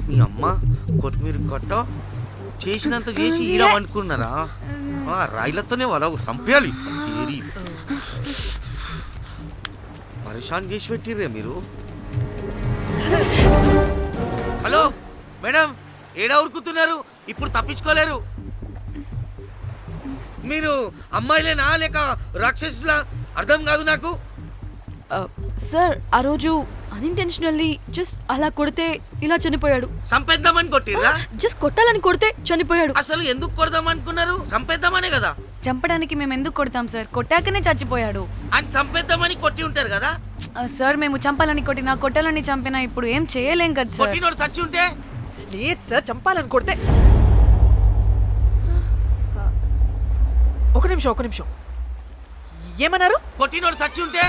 మీ అమ్మ కొత్తిమీర కట్ట చేసినంత చేసి ఈడ అనుకున్నారా? రాయిలతోనే వాళ్ళ సంపేయాలి. పరేషాన్ చేసి పెట్టిర్రే మీరు. హలో మేడం, ఏడా ఉరుకుతున్నారు? ఇప్పుడు తప్పించుకోలేరు. మీరు అమ్మాయిలేనా లేక రాక్షసులా? అర్థం కాదు నాకు. సార్ ఆ రోజు అన్ఇంటెన్షనల్లీ జస్ట్ అలా కొడితే ఇలా చనిపోయాడు. సంపేద్దామని కొట్టిర్రా? జస్ట్ కొట్టాలని కొడితే చనిపోయాడు. అసలు ఎందుకు కొడదాం అనుకున్నారు? సంపేద్దామనే కదా. చంపడానికి మేము ఎందుకు కొడతాం సార్? కొట్టాకనే చచ్చిపోయాడు. అని సంపేద్దామని కొట్టి ఉంటారు కదా సార్. మేము చంపాలని కొట్టినా కొట్టాలని చంపినా ఇప్పుడు ఏం చేయలేం కదా సార్. కొట్టినోడు చచ్చి ఉంటే? లేదు సార్, చంపాలని కొడితే. ఒక నిమిషం ఏమన్నారు? కొట్టినోడు చచ్చి ఉంటే?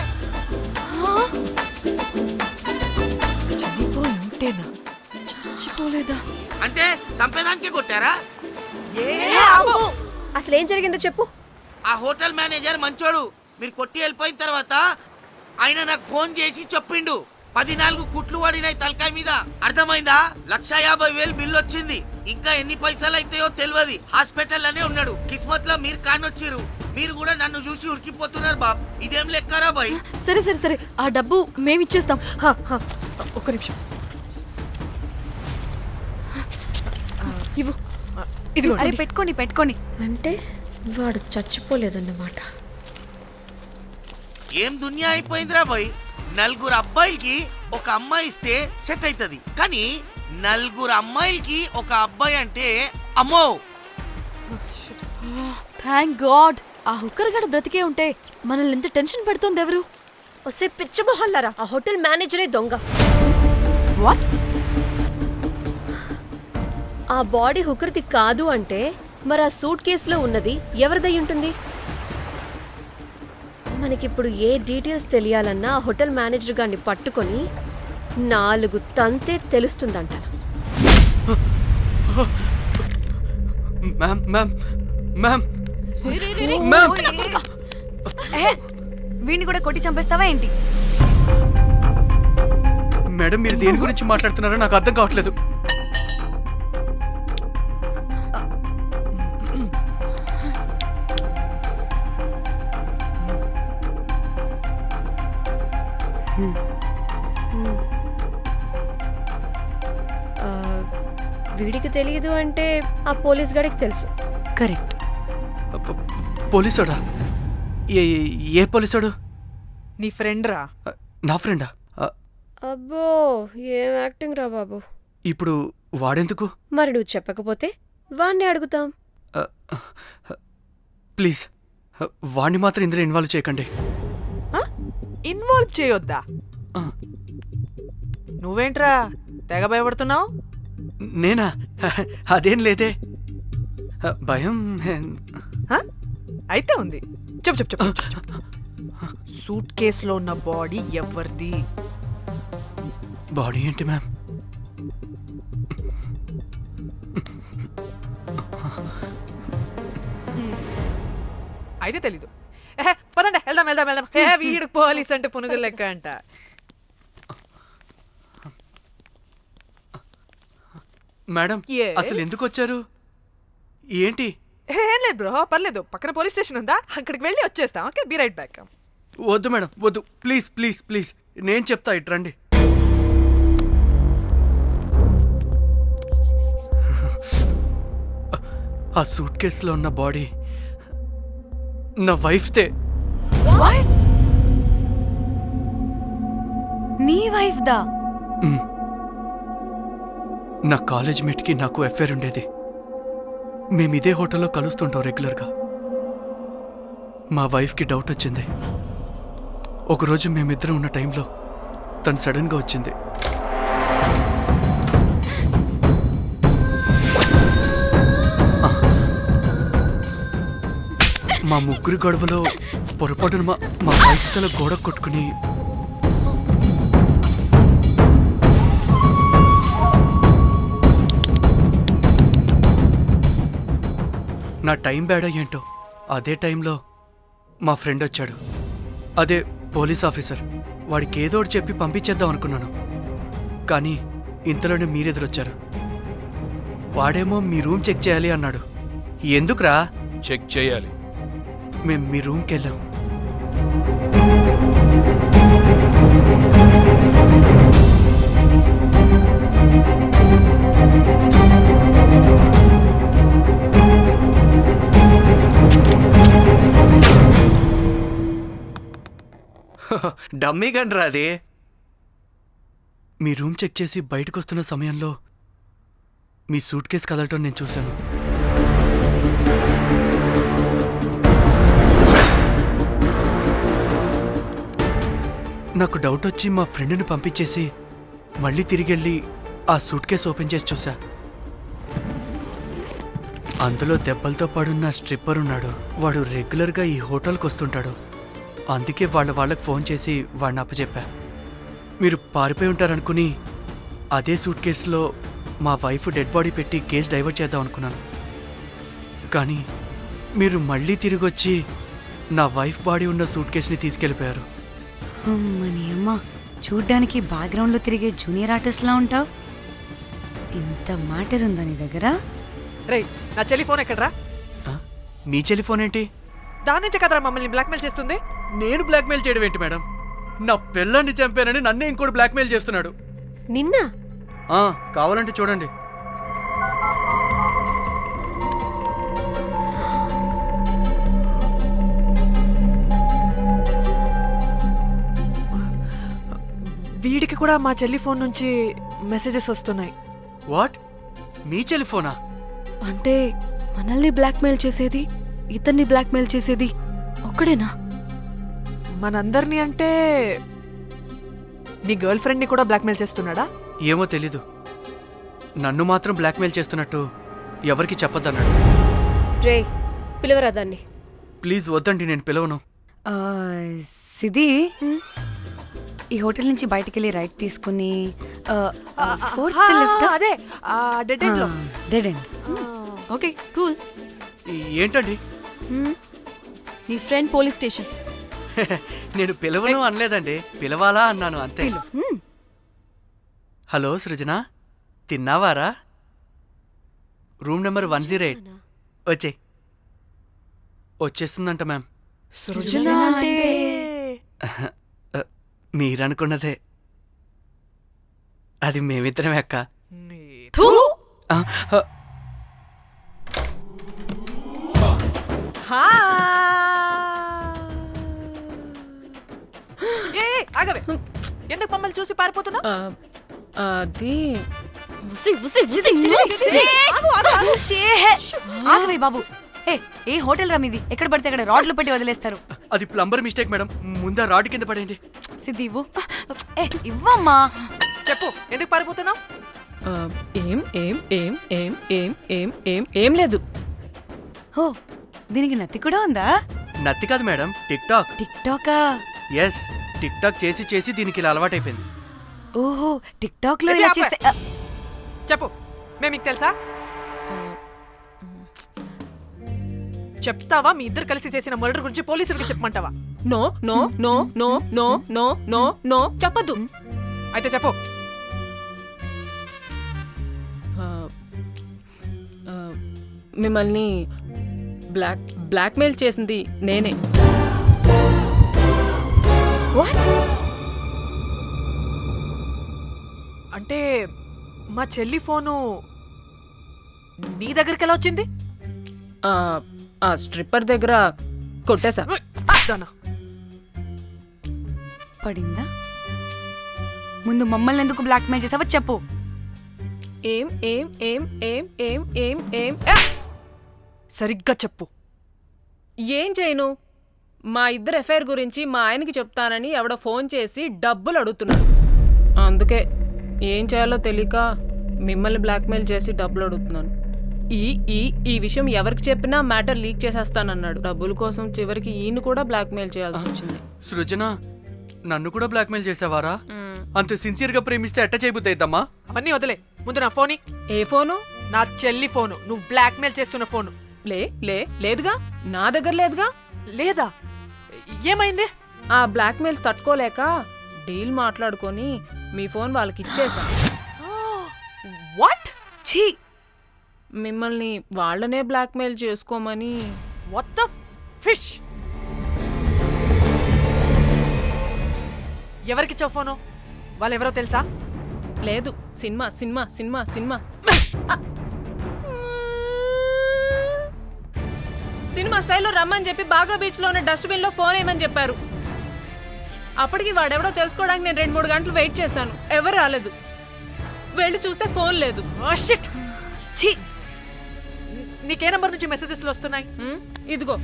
చనిపోయి ఉంటేనా? చచ్చిపోలేదా? అంటే సంపేదానికే కొట్టారా? అసలు ఏం జరిగిందో చెప్పు. ఆ హోటల్ మేనేజర్ మంచోడు. మీరు కొట్టి వెళ్ళిపోయిన తర్వాత ఆయన నాకు ఫోన్ చేసి చెప్పిండు 14 కుట్లు పడినాయి తలకాయ మీద. అర్థమైందా? 1,50,000 బిల్లు వచ్చింది. ఇంకా ఎన్ని పైసలు అయితాయో తెలియదు. హాస్పిటల్ అనే ఉన్నాడు. కిస్మత్ లో మీరు కానొచ్చిరు. మీరు కూడా నన్ను చూసి ఉరికిపోతున్నారు బాబ్. ఇదేం లెక్కరా బాయ్? సరే సరే సరే, ఆ డబ్బు మేమిచ్చేస్తాం. ఒక్క నిమిషం. ఇవ్వు. ఇదిగో. అరే పెట్టుకోండి. అంటే వాడు చచ్చిపోలేదన్నమాట. ఏం దునియా అయిపోయిందిరా బాయ్. 4 అబ్బాయిలకి ఒక అమ్మాయి ఇస్తే సెట్ అవుతుంది, కానీ 4 అమ్మాయిలకి ఒక అబ్బాయి అంటే అమ్మో. థ్యాంక్ గాడ్ ఆ హుక్కర్ గడ బ్రతికే ఉంటే మనల్ని ఎంత టెన్షన్ పెడుతుంది ఎవరు? వస్తే పిచ్చి మొహల్లారా, ఆ హోటల్ మేనేజరే దొంగ. వాట్? ఆ బాడీ హుకర్ది కాదు అంటే మరి ఆ సూట్ కేసులో ఉన్నది ఎవరిదై ఉంటుంది? మనకిప్పుడు ఏ డీటెయిల్స్ తెలియాలన్నా ఆ హోటల్ మేనేజర్ గారిని పట్టుకొని 4 తంతే తెలుస్తుందంటాను. వీడిని కూడా కొట్టి చంపేస్తావా ఏంటి? మేడం, మీరు దేని గురించి మాట్లాడుతున్నారో నాకు అర్థం కావట్లేదు. వీడికి తెలియదు అంటే ఆ పోలీస్ గాడికి తెలుసు. కరెక్ట్. పోలీసోడా? ఏ పోలీసోడు? నీ ఫ్రెండ్ రా. నా ఫ్రెండా? అబ్బో, ఏం యాక్టింగ్ రా బాబు. ఇప్పుడు వాడెందుకు? మరి నువ్వు చెప్పకపోతే వాణ్ణి అడుగుతాం. ప్లీజ్ వాణ్ణి మాత్రం ఇందులో ఇన్వాల్వ్ చేయకండి. ఇన్వాల్వ్ చేయొద్దా? నువ్వేంట్రా తెగ భయపడుతున్నావు? నేనా? అదేం లేదే. భయం అయితే ఉంది. చెప్పు. సూట్ కేసులో ఉన్న బాడీ ఎవరిది? బాడీ ఏంటి మ్యామ్? అయితే తెలీదు. పదండి వెళ్దాం. వీడు పోలీస్ అంటే పునుగులు లెక్క అంట. మేడం, అసలు ఎందుకు వచ్చారు? ఏంటి? ఏం లేదు బ్రో, పర్లేదు. పక్కన పోలీస్ స్టేషన్ ఉందా, అక్కడికి వెళ్ళి వచ్చేస్తాం. Okay, be right back. వద్దు మేడం, వద్దు. ప్లీజ్ నేను చెప్తా, ఇటు రండి. ఆ సూట్ కేసులో ఉన్న బాడీ నా వైఫ్దే. నీ వైఫ్ దా? నా కాలేజ్ మేట్కి నాకు అఫైర్ ఉండేది. మేము ఇదే హోటల్లో కలుస్తుంటాం రెగ్యులర్గా. మా వైఫ్కి డౌట్ వచ్చింది. ఒకరోజు మేమిద్దరం ఉన్న టైంలో తను సడన్గా వచ్చింది. మా ముగ్గురి గొడవలో పొరపాటున మా వైఫ్ తల గోడ కొట్టుకుని నా టైం బ్యాడ్ అయ్యేంటో అదే టైంలో మా ఫ్రెండ్ వచ్చాడు. అదే పోలీస్ ఆఫీసర్. వాడికి ఏదో ఒకటి చెప్పి పంపించేద్దాం అనుకున్నాను. కానీ ఇంతలోనే మీరెదురొచ్చారు. వాడేమో మీ రూమ్ చెక్ చేయాలి అన్నాడు. ఎందుకురా? చెక్ చేయాలి. మేము మీ రూమ్కి వెళ్ళాం. డమ్మీ గండ్రా అది. మీ రూమ్ చెక్ చేసి బయటకు వస్తున్న సమయంలో మీ సూట్ కేసు కదలటం నేను చూశాను. నాకు డౌట్ వచ్చి మా ఫ్రెండ్ని పంపించేసి మళ్ళీ తిరిగెళ్ళి ఆ సూట్ కేసు ఓపెన్ చేసి చూసా. అందులో దెబ్బలతో పడున్న స్ట్రిప్పర్ ఉన్నాడు. వాడు రెగ్యులర్గా ఈ హోటల్కి వస్తుంటాడు. అందుకే వాళ్ళకి ఫోన్ చేసి వాడిని అప్పచెప్పా. మీరు పారిపోయి ఉంటారనుకుని అదే సూట్ కేసులో మా వైఫ్ డెడ్ బాడీ పెట్టి కేసు డైవర్ట్ చేద్దాం అనుకున్నాను. కానీ మీరు మళ్ళీ తిరిగి వచ్చి నా వైఫ్ బాడీ ఉన్న సూట్ కేసుని తీసుకెళ్ళిపోయారు. అమ్మని అమ్మ, చూడ్డానికి బ్యాక్గ్రౌండ్లో తిరిగే జూనియర్ ఆర్టిస్ట్లా ఉంటావు. ఇంత మ్యాటర్ ఉందా నీ దగ్గర? రేయ్, నా చెల్లి ఫోన్ ఎక్కడరా? ఆ? మీ టెలిఫోన్ ఏంటి? దాని నుంచే కదరా మమ్మల్ని బ్లాక్మెయిల్ చేస్తుంది. నేను బ్లాక్మెయిల్ చేయడం ఏంటి మేడం? నా పిల్లాన్ని చంపానని నన్నే ఇంకోటి బ్లాక్మెయిల్ చేస్తున్నాడు. నిన్న కావాలంటే చూడండి. వీడికి కూడా మా చెల్లి ఫోన్ నుంచి మెసేజెస్ వస్తున్నాయి. వాట్? మీ టెలిఫోనా? అంటే మనల్ని బ్లాక్మెయిల్ చేసేది, ఇతన్ని బ్లాక్మెయిల్ చేసేది ఒక్కడేనా? మనందరినీ అంటే నీ గర్ల్ ఫ్రెండ్ని కూడా బ్లాక్మెయిల్ చేస్తున్నాడా? ఏమో తెలీదు. నన్ను మాత్రం బ్లాక్మెయిల్ చేస్తున్నట్టు ఎవరికి చెప్పొద్దన్నాడు. రే, పిలవరా దాన్ని. ప్లీజ్ వద్దండి, నేను పిలవను. సిది, ఈ హోటల్ నుంచి బయటికి వెళ్ళి రైట్ తీసుకుని ఫోర్త్ లెఫ్ట్. అదే డెడ్ ఎండ్ లో. Dead end. Okay, cool. ఏంటండి? నీ ఫ్రెండ్ పోలీస్ స్టేషన్. నేను పిలవను అనలేదండి, పిలవాలా అన్నాను అంతే. హలో సృజన, తిన్నావారా? Room number 108. వచ్చేస్తుందంట మ్యామ్. సృజన అంటే మీరనుకున్నదే. అది మేమిద్దరమే అక్క. థూ! ఆ, ఆగవే, ఎందుకు మమ్మల్ని చూసి పారిపోతున్నా? అది ఉసి ఉసి ఉసి. ఆగవే బాబు. ఏ హోటల్ రా మీది? ఎక్కడ పడితే అక్కడ రాడ్లు పెట్టి వదిలేస్తారు. అది ప్లంబర్ మిస్టేక్ మేడం. ముందా రాడ్ కింద పడండి. సిద్ధి ఇవ్వు. ఇవ్వమ్మా. చెప్పు, ఎందుకు పారిపోతున్నావు? ఏం ఏం ఏం ఏం ఏం ఏం ఏం ఏం లేదు. హో, దీనికి నత్తి కూడా ఉందా? నత్తి కాదు మేడం, టిక్ టాక్. టిక్ టాకా? ఎస్, టిక్ టాక్ చేసి చేసి దీనికి ఇలా అలవాటైపోయింది. ఓహో, టిక్ టాక్ లో ఇలా చేసే. చెప్పు, మేము మీకు తెలుసా? చెప్తావా? మీ ఇద్దరు కలిసి చేసిన మర్డర్ గురించి పోలీసులకి చెప్పమంటావా? No no no no no no no no చెప్పద్దు. అయితే చెప్పు. మిమ్మల్ని బ్లాక్మెయిల్ చేసింది నేనే. అంటే మా చెల్లి ఫోను నీ దగ్గరికి ఎలా వచ్చింది? ఆ స్ట్రిప్పర్ దగ్గర కొట్టేశా. పడిందా? ముందు మమ్మల్ని ఎందుకు బ్లాక్మెయిల్ చేసావో చెప్పు. ఏం ఏం ఏం ఏం ఏం ఏం ఏం సరిగ్గా చెప్పు. ఏం చేయను? మా ఇద్దరు ఎఫ్ఐఆర్ గురించి మా ఆయనకి చెప్తానని ఎవడో ఫోన్ చేసి డబ్బులు అడుగుతున్నాడు. అందుకే ఏం చేయాలో తెలియక మిమ్మల్ని బ్లాక్మెయిల్ చేసి డబ్బులు అడుగుతున్నాను. ఈ విషయం ఎవరికి చెప్పినా మ్యాటర్ లీక్ చేసేస్తానన్నాడు. డబ్బుల కోసం చివరికి ఈయన కూడా బ్లాక్మెయిల్ చేయాల్సి వచ్చింది. సృజన, నన్ను కూడా బ్లాక్మెయిల్ చేసావారా? అంత సిన్సియర్ గా ప్రేమిస్తే ఎట్ట చేయబుద్ది అయిద్దమ్మా? అవన్నీ వదిలే, ముందు నా ఫోని. ఏ ఫోను? నా చెల్లి ఫోను. నువ్వు బ్లాక్మెయిల్ చేస్తున్న ఫోను. లేదుగా, నా దగ్గర లేదుగా. లేదా? ఏమైంది? ఆ బ్లాక్మెయిల్స్ తట్టుకోలేక డీల్ మాట్లాడుకొని మీ ఫోన్ వాళ్ళకి ఇచ్చేసా. వాట్? ఛీ, మిమ్మల్ని వాళ్ళనే బ్లాక్మెయిల్ చేసుకోమని. What the fish? ఎవరికిచ్చావు ఫోను? వాళ్ళెవరో తెలుసా? లేదు, cinema cinema cinema cinema cinema స్టైల్లో రమ్మని చెప్పి బాగా బీచ్లో ఉన్న డస్ట్బిన్లో ఫోన్ వేయమని చెప్పారు. అప్పటికి వాడెవడో తెలుసుకోవడానికి నేను 2-3 గంటలు వెయిట్ చేశాను. ఎవరు రాలేదు. వెళ్ళి చూస్తే ఫోన్ లేదు. Oh, shit. ఛీ, నీకే నంబర్ నుంచి మెసేజెస్లు వస్తున్నాయి? ఇదిగో.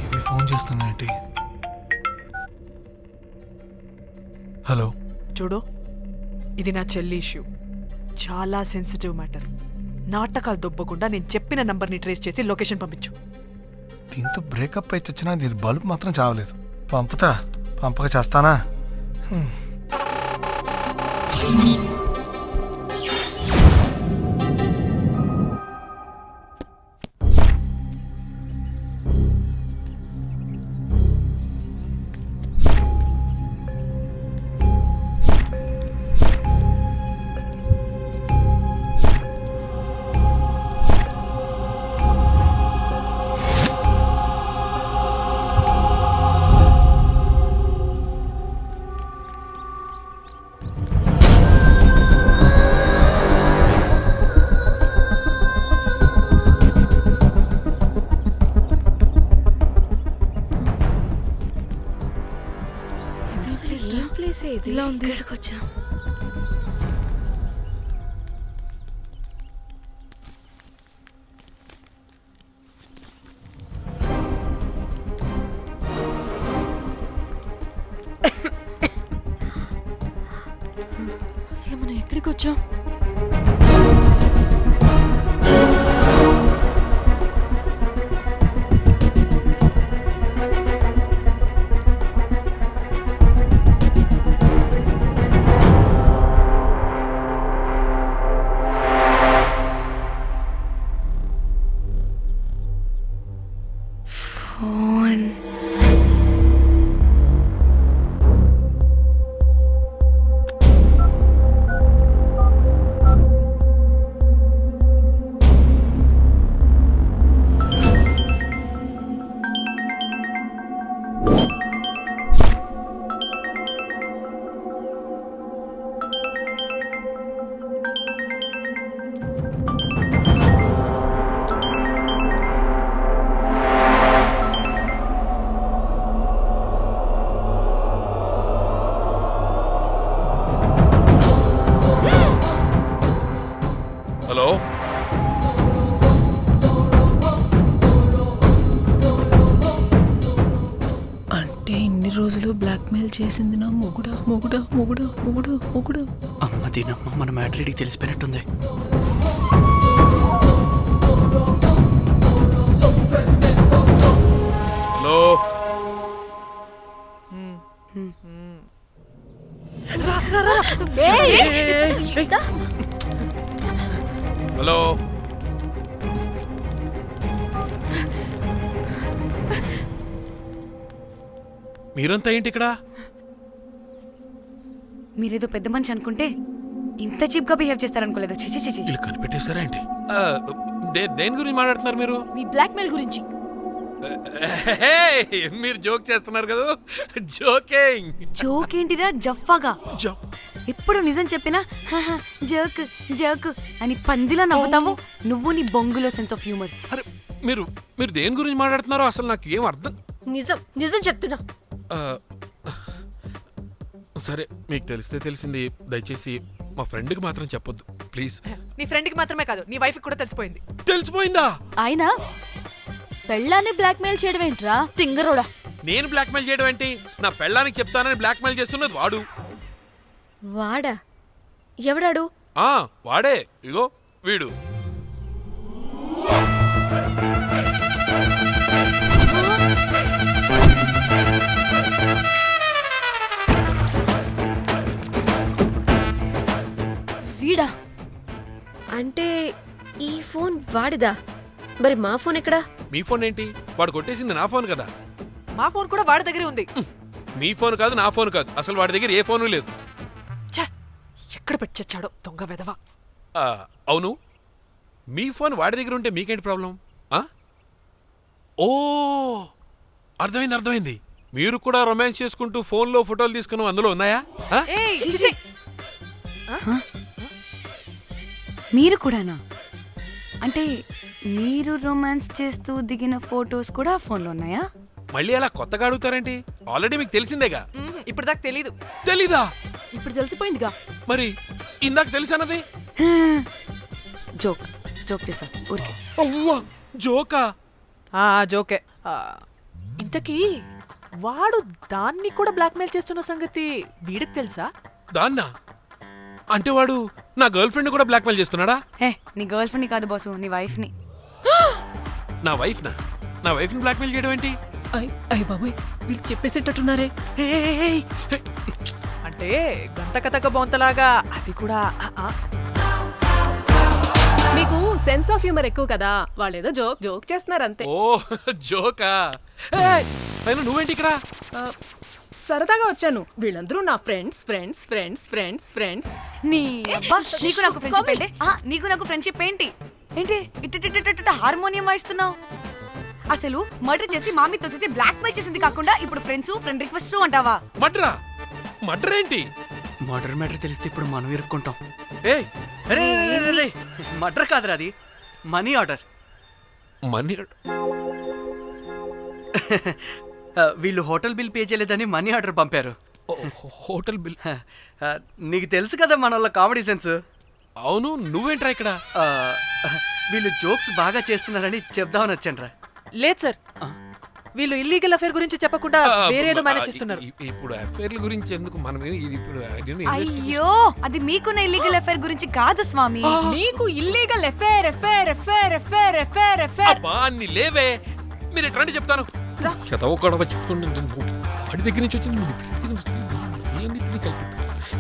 ఇది ఫోన్ చేస్తున్నా ఏంటి? హలో, చూడు, ఇది నా చెల్లి ఇష్యూ. చాలా సెన్సిటివ్ మ్యాటర్. నాటకాలు దొబ్బకుండా నేను చెప్పిన నంబర్ని ట్రేస్ చేసి లొకేషన్ పంపించు. దీంతో బ్రేకప్ అయి చచ్చినా దీని బల్బ్ మాత్రం చావలేదు. పంపుతా, పంపక చేస్తానా? ఏం ప్లేసే ఇది? ఇలా ఉంది. ఇక్కడికొచ్చా. అసలు మనం ఎక్కడికి వచ్చాం? ఫోన్. హలో, అంటే ఇన్ని రోజులు బ్లాక్మెయిల్ చేసింది నా మొగుడా మొగుడా మొగుడా మొగుడా మొగుడా. అమ్మ దీనమ్మ, మన మ్యాట్రీడికి తెలిసిపోయినట్టుంది. Hello, hello. మీరంతా ఏంటి ఇక్కడ? మీరేదో పెద్ద మనిషి అనుకుంటే ఇంత చీప్ గా బిహేవ్ చేస్తారనుకోలేదు. చిచి చిచి. వీళ్ళు కనిపెట్టేశారా ఏంటి? దేని గురించి మాట్లాడుతున్నారు మీరు? మీ బ్లాక్మెయిల్ గురించి. మీరు జోక్ చేస్తున్నారు కదా? జోకింగ్. జోక్ ఏంటిరా జఫ్ఫాగా? ఎప్పుడు నిజం చెప్పినా జోక్ జోక్ అని పందిలా నవ్వుతావు. నువ్వు నీ బొంగులో సెన్స్ ఆఫ్ హ్యూమర్. అరే, మీరు మీరు దేని గురించి మాట్లాడుతున్నారో అసలు నాకు ఏం అర్థం. నిజం నిజం చెప్తున్నా. ఆ, సరే, మీకు తెలిస్తే తెలిసింది. దయచేసి మా ఫ్రెండ్కి మాత్రం చెప్పొద్దు ప్లీజ్. నీ ఫ్రెండ్కి మాత్రమే కాదు, నీ వైఫ్కి కూడా తెలిసిపోయింది. తెలిసిపోయిందా? ఆయన పెళ్ళాన్ని బ్లాక్మెయిల్ చేయడం ఏంట్రా తింగరోడా? నేను బ్లాక్మెయిల్ చేయడం ఏంటి? నా పెళ్ళానికి చెప్తానని బ్లాక్మెయిల్ చేస్తున్నది వాడు. వాడా? ఎవడాడు? వాడే. ఇగో వీడు. వీడా? అంటే ఈ ఫోన్ వాడిదా? మరి మా ఫోన్ ఎక్కడా? మీ ఫోన్ ఏంటి? వాడు కొట్టేసింది నా ఫోన్ కదా. మా ఫోన్ కూడా వాడి దగ్గరే ఉంది. మీ ఫోన్ కాదు, నా ఫోన్ కాదు, అసలు వాడి దగ్గర ఏ ఫోను లేదు. ఛ! ఎక్కడ పెట్టొచ్చాడో దొంగ వెధవ. అవును, మీ ఫోన్ వాడి దగ్గర ఉంటే మీకేంటి ప్రాబ్లం? ఓ, అర్థమైంది. మీరు కూడా రొమాన్స్ చేసుకుంటూ ఫోన్లో ఫోటోలు తీసుకున్నాం, అందులో ఉన్నాయా? ఏయ్, చిచి! మీరు కూడానా? అంటే మీరు రొమాన్స్ చేస్తూ దిగిన ఫొటోస్ కూడా ఫోన్లో ఉన్నాయా? మళ్ళీ అలా కొత్తగా అడుగుతారేంటి? ఆల్రెడీ మీకు తెలిసిందేగా. ఇప్పుడు దాకా తెలీదు. తెలీదా? ఇప్పుడు తెలిసిపోయిందిగా. మరి ఇందాక తెలిసన్నది? జోక్ జోక్ చేశా ఊరికే. అవ్వా, జోకా? జోకే. ఇంతకీ వాడు దాన్ని కూడా బ్లాక్మెయిల్ చేస్తున్న సంగతి వీడికి తెలుసా? దాన్నా? అంటే వాడు నా గర్ల్ ఫ్రెండ్ కూడా బ్లాక్మెయిల్ చేస్తున్నాడా? హే, నీ గర్ల్ ఫ్రెండ్ని కాదు బాసు, నీ వైఫ్ని. నా వైఫ్ని బ్లాక్మెయిల్ చేయడం ఏంటి? అయ్య బాబోయ్, వీళ్ళు చెప్పేసేటట్టున్నారే. అంటే గంట కథక బొంతలాగా అది కూడా. మీకు సెన్స్ ఆఫ్ హ్యూమర్ ఎక్కువ కదా, వాళ్ళేదో జోక్ చేస్తున్నారు అంతే. ఓ, జోకా? పైన నువ్వేంటి ఇక్కడ? సరదాగా వచ్చాను. వీళ్ళందరూ నా ఫ్రెండ్స్. నీ అబ్బా, నీకు నాకు ఫ్రెండ్షిప్ ఏంటి? నీకు నాకు ఫ్రెండ్షిప్ ఏంటి? ఏంటి ఇట్ట హార్మోనియం వాయిస్తున్నావు? అసలు మర్డర్ చేసి మామితో చేసి బ్లాక్ మెయిల్ చేసింది కాకుండా ఇప్పుడు ఫ్రెండ్ రిక్వెస్ట్ అంటావా? మర్డర్ ఏంటి? మర్డర్ మ్యాటర్ తెలిస్తే ఇప్పుడు మనం ఇరుక్కుంటాం. మర్డర్ కాదురా, అది మనీ ఆర్డర్. మనీ? వీళ్ళు హోటల్ బిల్ పే చేయలేదని మనీ ఆర్డర్ పంపారు. Hotel bill? నీకు తెలుసు కదా మన వాళ్ళ కామెడీ సెన్స్. అవును, నువ్వేంట్రా ఇక్కడ? వీళ్ళు జోక్స్ బాగా చేస్తున్నారని చెప్దామని వచ్చానురా. లేదు సార్, వీళ్ళు ఇల్లీగల్ అఫేర్ గురించి చెప్పకుండా వేరేదో మేనేజ్ చేస్తున్నారు. ఇప్పుడు అఫేర్ల గురించి ఎందుకు మనం ఇది ఇప్పుడు? అయ్యో, అది మీకున్న ఇల్లీగల్ అఫేర్ గురించి కాదు స్వామి. మీకు ఇల్లీగల్ ఎఫేర్. అబ్బా, అన్ని లేవే. మీరు ఎట్లాంటి చెప్తాను చదవకూడవ చెప్తుండే వాడి దగ్గర నుంచి వచ్చింది,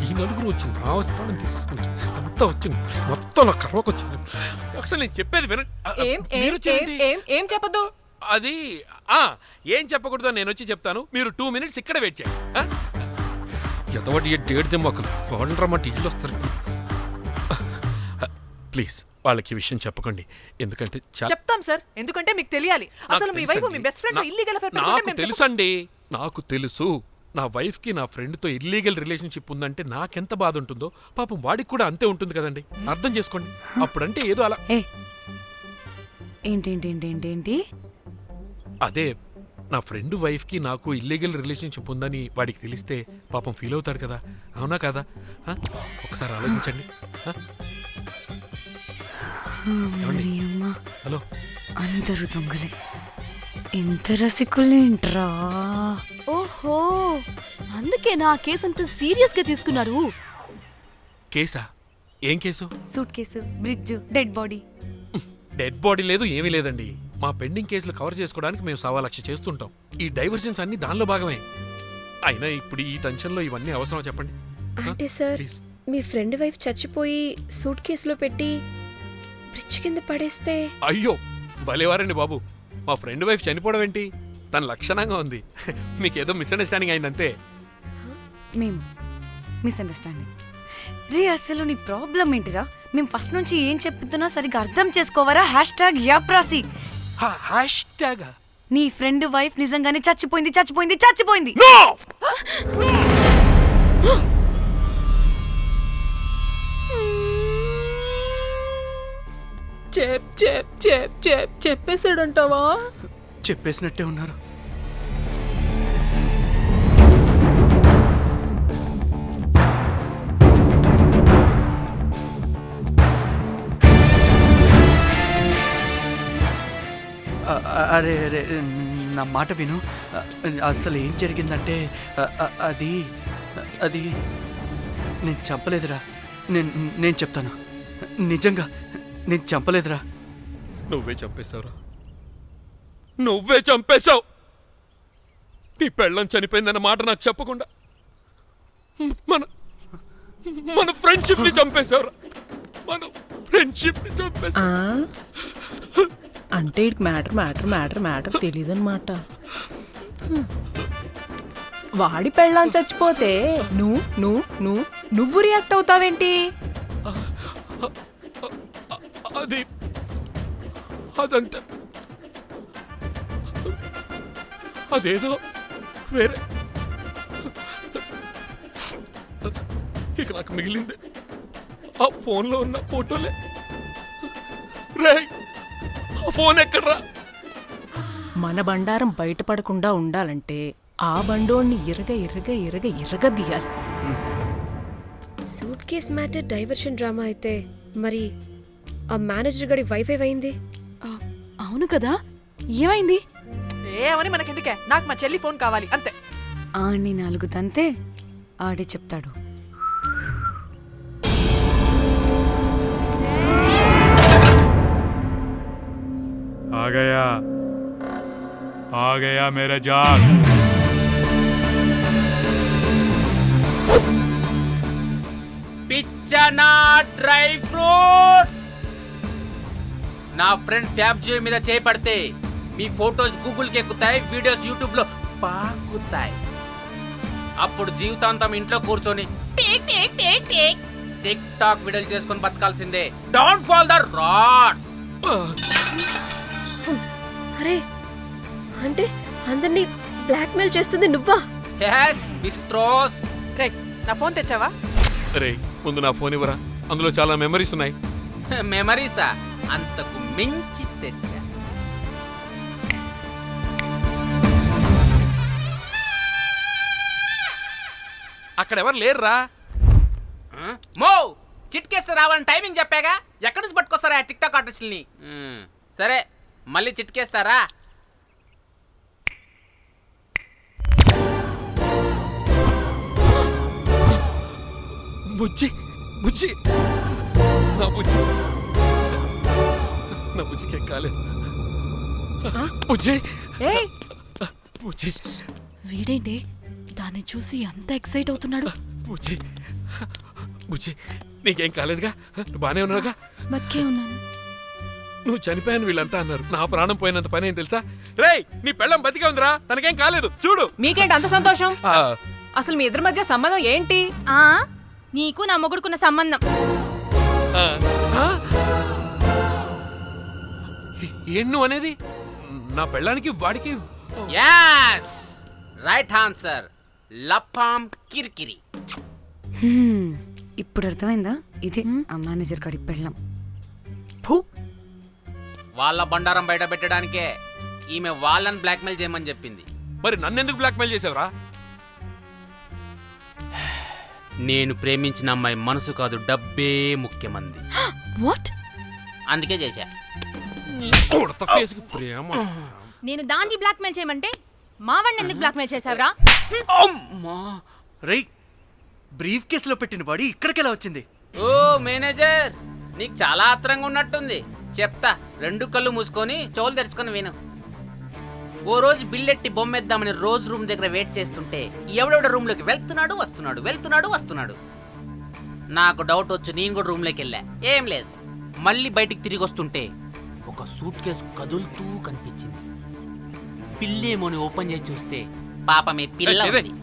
ఈ నలుగురు వచ్చింది, ఆ వస్త్రాన్ని తీసేసుకుంటుంది, అంతా వచ్చింది, మొత్తం నా కర్వకు వచ్చింది. అసలు నేను చెప్పేది వినండి. ఏం చెప్పదు? అది ఏం చెప్పకూడదు, నేను వచ్చి చెప్తాను. మీరు 2 minutes ఇక్కడ వెయిట్ చేయండి. ఎంతవాటి డేట్ మొక్కలు వాడంటారన్నమాట, ఇల్లు వస్తారు. ప్లీజ్ వాళ్ళకి ఈ విషయం చెప్పకండి, ఎందుకంటే చెప్తాం సార్, ఎందుకంటే మీకు తెలియాలి. అసలు మీ వైఫ్ మీ బెస్ట్ ఫ్రెండ్ ఇల్లీగల్ అఫేర్. నాకు తెలుసండి, నాకు తెలుసు. నా వైఫ్ కి నా ఫ్రెండ్ తో ఇల్లీగల్ రిలేషన్షిప్ ఉందంటే నాకెంత బాధ ఉంటుందో పాపం వాడికి కూడా అంతే ఉంటుంది కదండి. అర్థం చేసుకోండి. అప్పుడంటే ఏదో అలా. ఏంటి? అదే, నా ఫ్రెండ్ వైఫ్ కి నాకు ఇల్లీగల్ రిలేషన్షిప్ ఉందని వాడికి తెలిస్తే పాపం ఫీల్ అవుతాడు కదా, అవునా కదా? ఒకసారి ఆలోచించండి. హలో, అందరూ దొంగలే, ఎంత రసికులేంట్రా. ఓహో, అందుకే నా కేసు అంత సీరియస్ గా తీసుకున్నారు. కేసా? ఏం case? Suit case, bridge, dead body. Dead body లేదు, ఏమీ లేదండి. మా పెండింగ్ కేసులు కవర్ చేసుకోవడానికి మేము 1,00,000 చేస్తుంటాం. ఈ డైవర్షన్స్ అన్ని దానిలో భాగమే. అయినా ఇప్పుడు ఈ టెన్షన్లో ఇవన్నీ అవసరమా చెప్పండి? అంటే సార్, మీ ఫ్రెండ్ వైఫ్ చచ్చిపోయి సూట్ కేసులో పెట్టి బ్రిడ్జ్ కింద పడేస్తే? అయ్యో, భలేవారండి బాబు. మా ఫ్రెండ్ వైఫ్ చనిపోవడం ఏంటి, తన లక్షణంగా ఉంది. మీకేదో మిస్అండర్స్టాండింగ్ అయిందంతే. మేము మిస్అండర్స్టాండింగ్ రీ. అసలు నీ ప్రాబ్లం ఏంటిరా? మేము ఫస్ట్ నుంచి ఏం చెప్తున్నా సరిగ్గా అర్థం చేసుకోవరా? #యాప్రాసి. నీ ఫ్రెండ్ వైఫ్ నిజంగానే చచ్చిపోయింది. చెప్పేసాడంటావా? చెప్పేసినట్టే ఉన్నారు. అరే నా మాట విను. అసలు ఏం జరిగిందంటే అది నేను చంపలేదురా. నేను చెప్తాను, నిజంగా నేను చంపలేదురా. నువ్వే చంపేశావు. నీ పెళ్ళం చనిపోయిందన్న మాట నాకు చెప్పకుండా మన ఫ్రెండ్షిప్ ని చంపేశావురా. మన ఫ్రెండ్షిప్ ని చంపేశావు. అంటే ఇటు మ్యాటర్ తెలియదన్నమాట. వాడి పెళ్ళాం చచ్చిపోతే నువ్వు రియాక్ట్ అవుతావేంటి? అదంతా అదేదో వేరే. ఇక నాకు మిగిలింది ఆ ఫోన్లో ఉన్న ఫోటోలే. రేయ్, ఆ ఫోన్ ఎక్కడ్రా? మన బండారం బయటపడకుండా ఉండాలంటే ఆ బండోణ్ణి ఇరగ suit case matter diversion drama అయితే మరి ఆ మేనేజర్ గడి వైఫై అయింది. అవును కదా, ఏమైంది? ఏమని మనకెందుకే, నాకు మా చెల్లి ఫోన్ కావాలి అంతే. ఆడిని 4 తంతే ఆడే చెప్తాడు. आ गया मेरा जाग. పిచ్చనా డ్రై ఫ్రూట్స్. నా ఫ్రెండ్ ఫ్యాబ్జీ మీద చేపడితే మీ ఫోటోస్ గూగుల్కి ఎక్కుతాయి, వీడియోస్ యూట్యూబ్ లో పాకుతాయి. అప్పుడు జీవితాంతం ఇంట్లో కూర్చొని టిక్ టాక్ వీడియోలు చేసుకొని బతకాల్సిందే. Don't fall the rods. అరే అంటే అందరినీ బ్లాక్మెయిల్ చేస్తుంది నువ్వా? yes బిస్ట్రోస్. రే, నా ఫోన్ తెచ్చావా? రే, ముందు నా ఫోన్ ఇవ్వరా, అందులో చాలా మెమరీస్ ఉన్నాయి. మెమరీసా? అంతకు మించి తెచ్చా. అక్కడ ఎవరు లేరురా. మో చిట్కేస్తే రావాలని టైమింగ్ చెప్పాగా, ఎక్కడి నుంచి పట్టుకొస్తారా టిక్ టాక్ ఆర్టిస్టుల్ని? సరే, మళ్ళీ చిట్కేస్తారా? బుజ్జి నా బుజ్జికి ఏం కాలేదు. బుజ్జి వీడేంటి దాన్ని చూసి అంత ఎక్సైట్ అవుతున్నాడు? బుజ్జి నీకేం కాలేదుగా? నువ్వు బానే ఉన్నావుగా? బతికే ఉన్నాను. నువ్వు చనిపోయాను వీళ్ళంతా అన్నారు. నా ప్రాణం పోయినంత పని ఏం తెలుసా? రేయ్, నీ పెళ్ళం బతికే ఉందిరా, తనకేం కాలేదు. చూడు. మీకేంటి అంత సంతోషం? అసలు మీ ఇద్దరి మధ్య సంబంధం ఏంటి? నీకు నా మొగుడుకున్న సంబంధం. ఏం నువ్వు అనేది? నా పెళ్ళానికి వాడికి? yes right answer. లపాం కిరికిరి. ఇప్పుడు అర్థమైందా? ఇదే ఆ మేనేజర్ గడి పెళ్ళం. వాళ్ళ బండారం బయట పెట్టడానికే ఈమె వాళ్ళని బ్లాక్మెయిల్ చేయమని చెప్పింది. మరి నన్నెందుకు బ్లాక్మెయిల్ చేసావురా? నేను ప్రేమించిన అమ్మాయి మనసు కాదు, డబ్బే ముఖ్యమంది. వాట్? అందుకే చేశా. నేను దాన్ని బ్లాక్మెయిల్ చేయమంటే మావాడిని ఎందుకు బ్లాక్మెయిల్ చేసావురా? రేయ్, బ్రీఫ్ కేసులో పెట్టిన బాడీ ఇక్కడికెలా వచ్చింది? ఓ మేనేజర్, నీకు చాలా ఆత్రంగా ఉన్నట్టుంది. చెప్తా, 2 కళ్ళు మూసుకొని చెవులు తెరుచుకొని విను. ఓ రోజు బిల్లెట్టి బొమ్మేద్దామని రోజు రూమ్ దగ్గర వెయిట్ చేస్తుంటే ఎవడెవడ రూమ్ లోకి వెళ్తున్నాడు వస్తున్నాడు. నాకు డౌట్ వచ్చి నేను కూడా రూమ్ లోకి వెళ్ళా. ఏం లేదు. మళ్ళీ బయటికి తిరిగి వస్తుంటే ఒక సూట్ కేసు కదులుతూ కనిపించింది. పిల్లేమోని ఓపెన్ చేసి చూస్తే పాపమే పిల్ల ఉంది.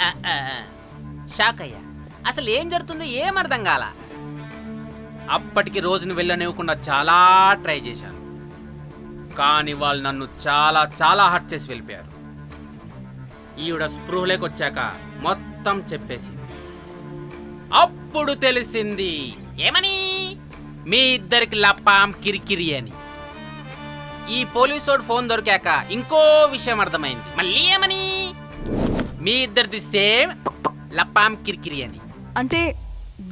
షాక్ అయ్యా. అసలు ఏం జరుగుతుందో ఏం అర్థం కాల. అప్పటికి రోజును వెళ్ళనివ్వకుండా చాలా ట్రై చేశాను, కానీ వాళ్ళు నన్ను చాలా చాలా హర్ట్ చేసి వెళ్ళిపోయారు. ఈవిడ స్పృహలోకి వచ్చాక మొత్తం చెప్పేసింది. అప్పుడు తెలిసింది. ఏమని? మీ ఇద్దరికి లపాం కిరికిరి అని. ఈ పోలీసోడు ఫోన్ దొరికాక ఇంకో విషయం అర్థమైంది. మళ్ళీ ఏమని? మీ ఇద్దరిది సేమ్ లపాం కిరికిరి అని. అంటే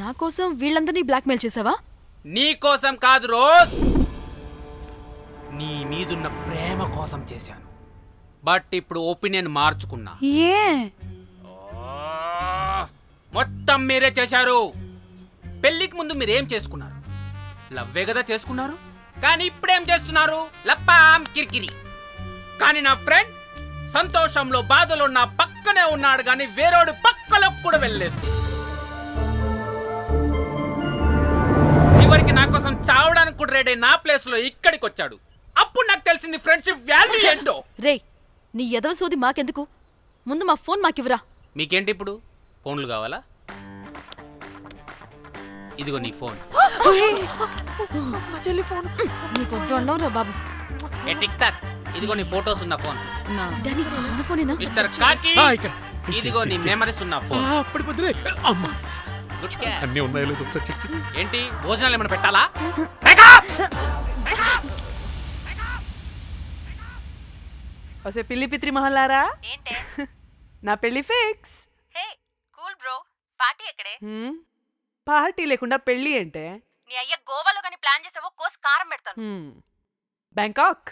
నా కోసం వీళ్ళందరినీ బ్లాక్మెయిల్ చేసావా? నీ కోసం కాదు రోజ్, నీ మీదున్న ప్రేమ కోసం చేశాను. బట్ ఇప్పుడు ఒపీనియన్ మార్చుకున్నా. మొత్తం మీరే చేశారు. పెళ్లికి ముందు మీరేం చేసుకున్నారు? లవ్వే కదా చేసుకున్నారు. కానీ ఇప్పుడేం చేస్తున్నారు? లప్పాం కిరికిరి. కానీ నా ఫ్రెండ్ సంతోషంలో బాధలో నా పక్కనే ఉన్నాడు, కానీ వేరేడు పక్కలో కూడా వెళ్ళలేదు. చివరికి నా కోసం చావడానికి కూడా రెడీ నా ప్లేస్ లో ఇక్కడికి వచ్చాడు. అప్పుడు నాకు తెలిసింది ఫ్రెండ్షిప్ వాల్యూ ఏంటో. రే నీ ఎదవ సోది మాకెందుకు, ముందు మా ఫోన్ మాకివ్వరా. మీకేంటి ఇప్పుడు ఫోన్లు కావాలా? ఇదిగో నీ ఫోన్. మా చెల్లి ఫోన్. నీకు వద్దు అన్నావురా బాబు. ఏ టిక్ టాక్, ఇదిగో నీ ఫోటోస్ ఉన్న ఫోన్. డానీ మన ఫోనేనా? మిస్టర్ కాకి, ఇక్కడ ఇదిగో నీ మెమరీస్ ఉన్న ఫోన్. పడిపోతుంది. అమ్మా గుడ్ క్యాచ్. అన్నీ ఉన్నాయో లేదో ఒకసారి చెక్ చెయ్యి. ఏంటి భోజనాలు ఏమైనా పెట్టాలా? వసే పిల్లి పిత్రి మహల్లారా, ఏంటే నా పెళ్లి ఫిక్స్. హే కూల్ బ్రో, పార్టీ ఎక్కడే? పార్టీ లేకుండా పెళ్లి అంటే నీ అయ్య గోవాలో కానీ ప్లాన్ చేసావో కోసి కారం పెడతాను. బ్యాంకాక్.